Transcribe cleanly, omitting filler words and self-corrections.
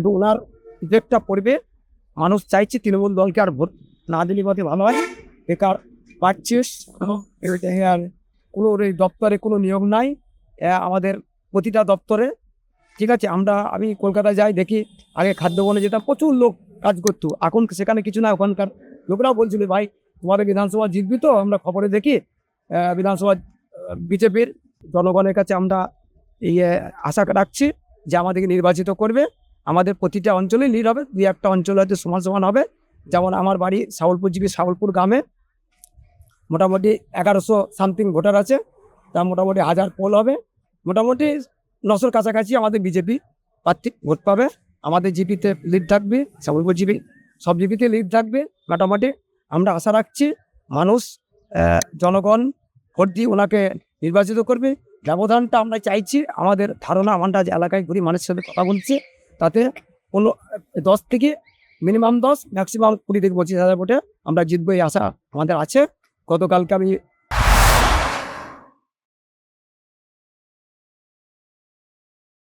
কিন্তু ওনার ইফেক্টটা পড়বে। মানুষ চাইছে তৃণমূল দলকে আর ভোট না দিলে পথে ভালো হয়। বেকার পাচ্ছিস আর কোনো ওই দপ্তরে কোনো নিয়োগ নাই আমাদের প্রতিটা দপ্তরে। ঠিক আছে, আমি কলকাতায় যাই দেখি, আগে খাদ্য বনে যেতাম, প্রচুর লোক কাজ করতো, এখন সেখানে কিছু না। ওখানকার লোকরাও বলছিল, ভাই তোমাদের বিধানসভা জিতবি তো? আমরা খবরে দেখি বিধানসভা বিজেপির। জনগণের কাছে আমরা এই আশা রাখছি যে আমাদেরকে নির্বাচিত করবে। আমাদের প্রতিটা অঞ্চলে লিড হবে, 2-1টা অঞ্চল হয়তো সমান সমান হবে। যেমন আমার বাড়ি সাউলপুর গ্রামে মোটামুটি 1100 সামথিং ভোটার আছে, তার মোটামুটি 1000 পোল হবে। মোটামুটি 900-র কাছাকাছি আমাদের বিজেপি প্রার্থী ভোট পাবে। আমাদের জিপিতে লিড থাকবে, সাউলপুর জিপি সব জিপিতে লিড থাকবে মোটামুটি। আমরা আশা রাখছি মানুষ জনগণ ভোট দিয়ে ওনাকে নির্বাচিত করবে। ব্যবধানটা আমরা চাইছি, আমাদের ধারণা, আমরা যে এলাকায় ঘুরি মানুষের সাথে কথা বলছি, তাতে 10 থেকে মিনিমাম 10, ম্যাক্সিমাম 20 থেকে 25 হাজার ভোটে আমরা জিতবো, এই আশা আমাদের আছে। গতকালকে আমি